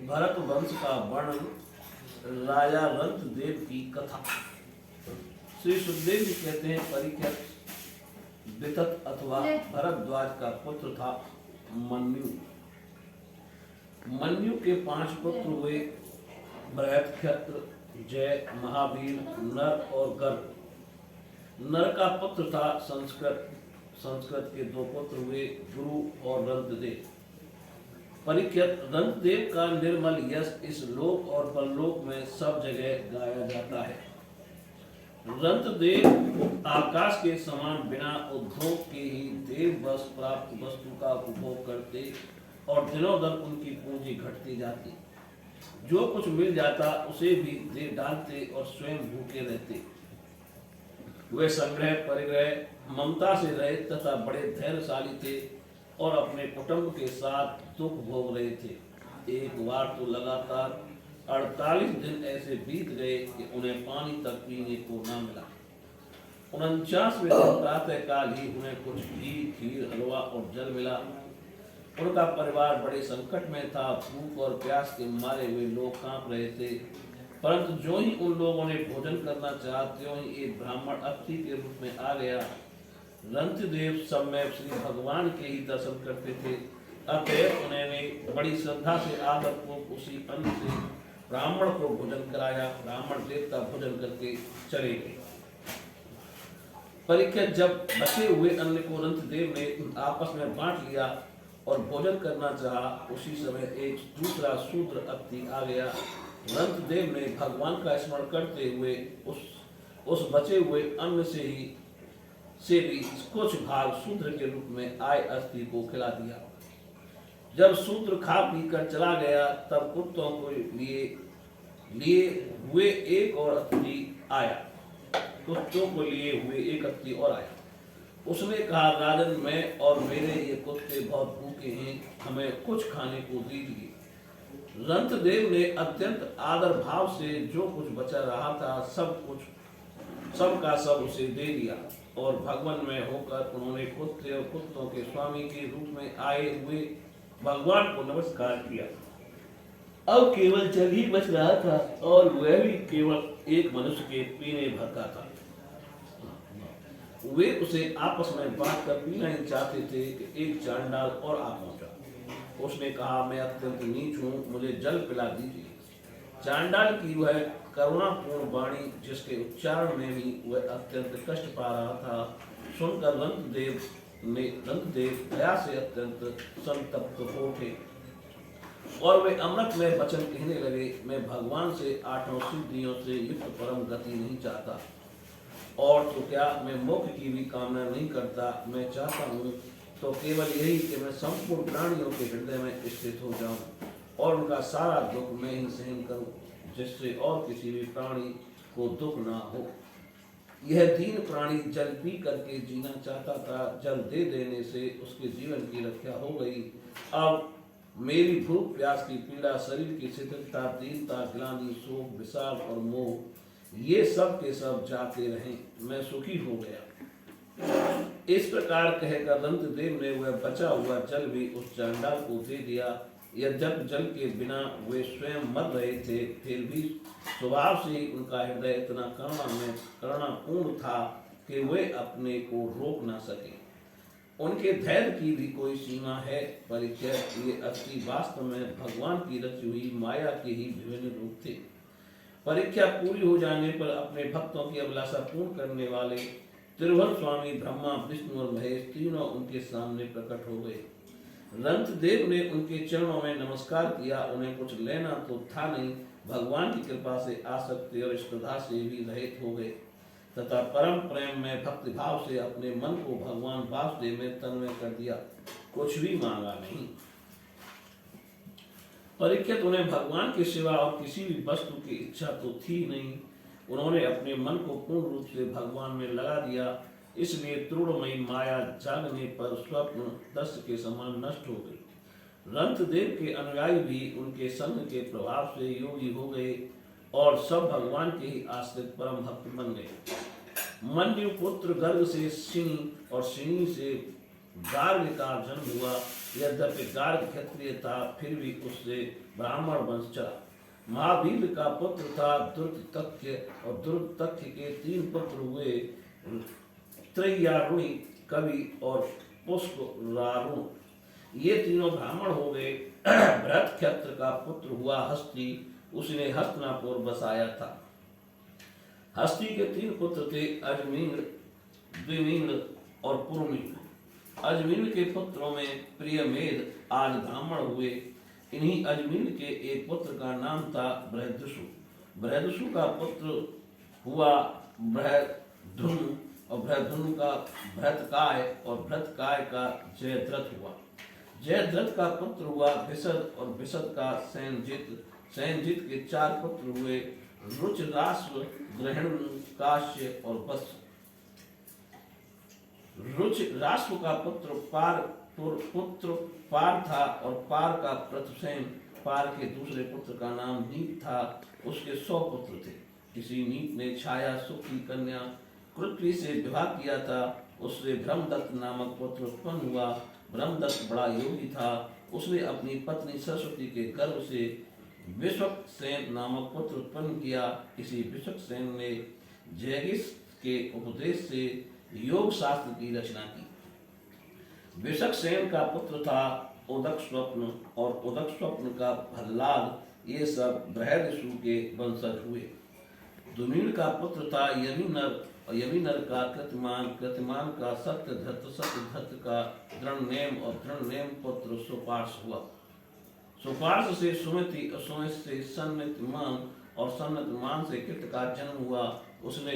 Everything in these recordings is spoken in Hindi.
भरत वंश का वर्णन, राजा रंतदेव की कथा। श्री सुखदेव जी कहते हैं, परीक्षित वितत अथवा भरद्वाज का पुत्र था मन्यु। मन्यु के 5 पुत्र हुए, बृहत्क्षत्र, जय, महावीर, नर और गर्ग। नर का पुत्र था संस्कृत। संस्कृत के 2 पुत्र हुए, गुरु और रंतदेव। परीक्षित, रंतदेव का निर्मल यश इस लोक और परलोक में सब जगह गाया जाता है। रंतदेव आकाश के समान बिना उद्योग के ही देव वश प्राप्त वस्तु का उपभोग करते और दिनों दिन उनकी पूंजी घटती जाती। जो कुछ मिल जाता उसे भी दे डालते और स्वयं भूखे रहते। वे संग्रह परिग्रह ममता से रहित तथा बड़े धैर्यशाली थे और अपने कुटुंब के साथ दुख भोग रहे थे। एक बार तो लगातार 48 दिन ऐसे बीत गए कि उन्हें पानी तक पीने को न मिला। 49वें दिन प्रातः काल ही उन्हें कुछ घी, खीर, हलवा और जल मिला। उनका परिवार बड़े संकट में था। भूख और प्यास के मारे हुए लोग कांप रहे थे। परंतु जो ही उन लोगों ने भोजन करना चाहा, त्यों ही एक ब्राह्मण अतिथि के रूप में आ गया। रंतदेव समय श्री भगवान के ही दर्शन करते थे, अतएव उन्होंने बड़ी श्रद्धा से आदर पूर्वक उसी अन्न से ब्राह्मण को भोजन कराया। ब्राह्मण देवता भोजन करके चले गए। परीक्षित, जब बचे हुए अन्न को रंतदेव ने आपस में बांट लिया और भोजन करना चाहा, उसी समय एक दूसरा शूद्र अतिथि आ गया। रंतदेव ने भगवान का स्मरण करते हुए उस बचे हुए अन्न से भी कुछ भाग शूद्र के रूप में आए अतिथि को खिला दिया। जब शूद्र खा पी कर चला गया, तब कुत्तों को लिए हुए एक और अतिथि आया। कुत्तों को लिए हुए एक अतिथि और आया। उसने कहा, राजन, मैं और मेरे ये कुत्ते बहुत भूखे हैं, हमें कुछ खाने को दीजिए। रंतदेव ने अत्यंत आदर भाव से जो कुछ बचा रहा था सब का सब उसे दे दिया और भगवान में होकर उन्होंने कुत्ते और कुत्तों के स्वामी के रूप में आए हुए भगवान को नमस्कार किया। अब केवल जल ही बच रहा था और वह भी केवल एक मनुष्य के पीने भर का था। वे उसे आपस में बांट कर पीना ही चाहते थे कि एक चांडाल और आ पहुंचा। उसने कहा, मैं अत्यंत नीच हूँ, मुझे जल पिला दीजिए। चांडाल की वह करुणापूर्ण वाणी, जिसके उच्चारण में भी वह अत्यंत कष्ट पा रहा था, सुनकर रंतदेव दया से अत्यंत संतप्त हो उठे और वे अमृत में वचन कहने लगे, मैं भगवान से 8 सिद्धियों से युक्त परम गति नहीं चाहता, और तो क्या मैं मोक्ष की भी कामना नहीं करता। मैं चाहता हूँ तो केवल यही कि मैं संपूर्ण प्राणियों के हृदय में स्थित हो जाऊं और उनका सारा दुख मैं ही सहन करूं, जिससे और किसी भी प्राणी को दुख ना हो। यह दीन प्राणी जल पी करके जीना चाहता था। जल दे देने से उसके जीवन की रक्षा हो गई। अब मेरी भूख प्यास की पीड़ा, शरीर की शिथिलता, दीनता, ग्लानि, शोक, विषाद और मोह, ये सब के सब जाते रहे। मैं सुखी हो गया। इस प्रकार कहकर रंतदेव ने वह बचा हुआ जल भी उस चांडाल को दे दिया। यद्यपि जल के बिना वे स्वयं मर रहे थे, फिर भी स्वभाव से ही उनका हृदय इतना करुणापूर्ण था कि वे अपने को रोक न सके। उनके धैर्य की भी कोई सीमा है। परीक्षित, ये अति वास्तव में भगवान की रची हुई माया के ही विभिन्न रूप थे। परीक्षा पूरी हो जाने पर अपने भक्तों की अभिलाषा पूर्ण करने वाले त्रिभुवन स्वामी ब्रह्मा, विष्णु और महेश तीनों उनके सामने प्रकट हो गए। रंतदेव ने उनके चरणों में नमस्कार किया। उन्हें कुछ लेना तो था नहीं, भगवान की कृपा से आसक्ति और स्पर्धा से भी रहित हो गए तथा परम प्रेम में भक्ति भाव से अपने मन को भगवान वासुदेव में तन्मय कर दिया। कुछ भी मांगा नहीं। परीक्षित, उन्हें भगवान के सिवा और किसी भी वस्तु की इच्छा तो थी नहीं। उन्होंने अपने मन को पूर्ण रूप से भगवान में लगा दिया। इसलिए त्रुणमयी माया जागने पर स्वप्न दृश्य के समान नष्ट हो गई। रंतदेव के अनुयायी भी उनके संग के प्रभाव से योगी हो गए और सब भगवान के ही आश्रित परम भक्त बन गए। मन्यु पुत्र गर्ग से सिनी और सिनी से गार्ग का जन्म हुआ। यद्यपि गार्ग क्षत्रिय था, फिर भी उससे ब्राह्मण वंश चला। महावीर का पुत्र था दुर्तक्ष, और दुर्तक्ष के 3 पुत्र हुए, त्रयारुणी, कवि और पुष्करारुण। ये तीनों ब्राह्मण हो गए। भरत क्षत्र का पुत्र हुआ हस्ती, उसने हस्तिनापुर बसाया था। हस्ती के 3 पुत्र थे, अजमीन, द्विमीन और पुरमीन। अजमीन के पुत्रों में प्रियमेद आज ब्राह्मण हुए। इन्हीं अजमीन के एक पुत्र का नाम था बृहदसु। बृहदसु का पुत्र हुआ बृहधुनु, और बृहधुनु का भृतकाय, और भृतकाय का जयद्रथ हुआ। जयद्रथ का पुत्र हुआ विशद, और विशद का सैनजित। सैनजित के 4 पुत्र हुए, रुचराश्व, ग्रहण, काश्य और वत्स। रुचराश्व का पुत्र पार था, और पार का प्रथुसेन। पार के दूसरे पुत्र का नाम नीत था। उसके 100 पुत्र थे। किसी नीत ने छाया सुख की कन्या कृत्वी से विवाह किया था। उससे ब्रह्मदत्त नामक पुत्र उत्पन्न हुआ। ब्रह्मदत्त बड़ा योगी था। उसने अपनी पत्नी सरस्वती के गर्भ से विश्वक्सेन नामक पुत्र उत्पन्न किया। इसी विश्वक्सेन ने जैगिस के उपदेश से योग शास्त्र की रचना की। विश्वक्सेन का पुत्र था उदक स्वप्न, और उदक स्वप्न का प्रहलाद। ये सब बृहदसु के वंशज हुए। दुमीन का पुत्र था यमीनर, और यमीनर का कृतमान, कृतमान का सत्यधृत, सत्यधृत का दृढ़नेम, और दृढ़नेम पुत्र सुपार्श हुआ। सुपार्श से सुमति, और सुमति से सन्नितमान, और सन्नितमान से कृत का जन्म हुआ। उसने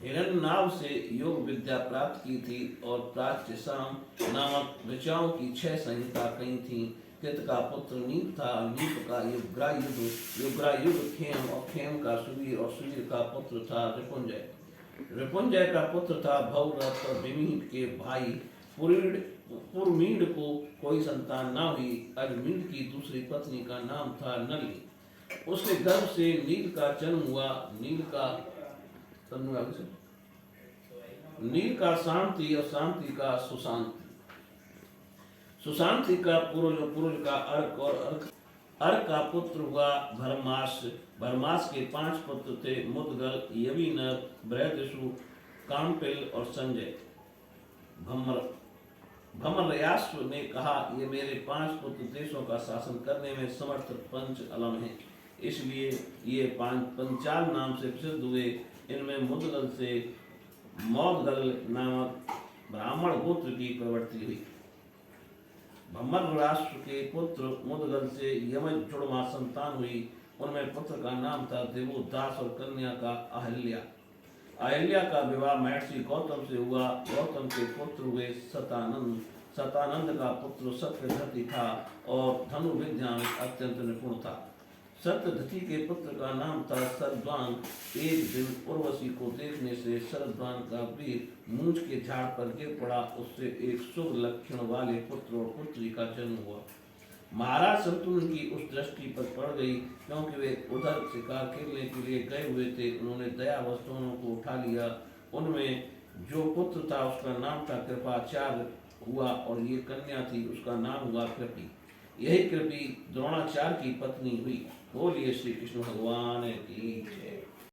हिरण्यनाभ से योग विद्या प्राप्त की थी, और प्राच्यसाम नामक ऋचाओं की 6 संहिता कही थी। कृत का पुत्र नीप था, नीप का युग्रायुध, युग्रायुध खेम, और खेम का सुवीर, और सुवीर का पुत्र था रिपुंजय। रिपुंजय का पुत्र था भौरथ, और विमीड के भाई पुरमीड को कोई संतान न हुई। अजमीड की दूसरी पत्नी का नाम था नली। उसके गर्भ से नील का जन्म हुआ। नील का शांति, और शांति का सुशांति। सुशांति का पुरुष का अर्क, और अर्क का पुत्र हुआ भरमास। भरमास के 5 पुत्र थे, मुदगल, यवीनर, बृहदसु, कामपिल और संजय। भमरयास्व ने कहा, ये मेरे 5 पुत्र देशों का शासन करने में समर्थ पंच अलम हैं, इसलिए ये पंचाल नाम से प्रसिद्ध हुए। इनमें मुदगल से मौदगल नामक ब्राह्मण गोत्र की प्रवृत्ति हुई। भम्मर राष्ट्र के पुत्र मुदगल से यमजुड़वा संतान हुई। उनमें पुत्र का नाम था देवोदास, और कन्या का अहल्या। अहल्या का विवाह महर्षि गौतम से हुआ। गौतम के पुत्र हुए सतानंद। सतानंद का पुत्र सत्यधति था, और धनु विद्या में अत्यंत निपुण था। सत्यधति के पुत्र का नाम था शरद्वान। एक दिन उर्वशी को देखने से शरद्वान का वीर मूंछ के झाड़ पर गिर पड़ा। उससे एक शुभ लक्षण वाले पुत्र और पुत्री का जन्म हुआ। महाराज शंतनु की उस दृष्टि पर पड़ गई, क्योंकि वे उधर शिकार खेलने के लिए गए हुए थे। उन्होंने दयावश दोनों को उठा लिया। उनमें जो पुत्र था उसका नाम था कृपाचार्य हुआ, और ये कन्या थी, उसका नाम हुआ कृपी। यही कृपी द्रोणाचार्य की पत्नी हुई। बोलिए श्री कृष्ण भगवान की जय।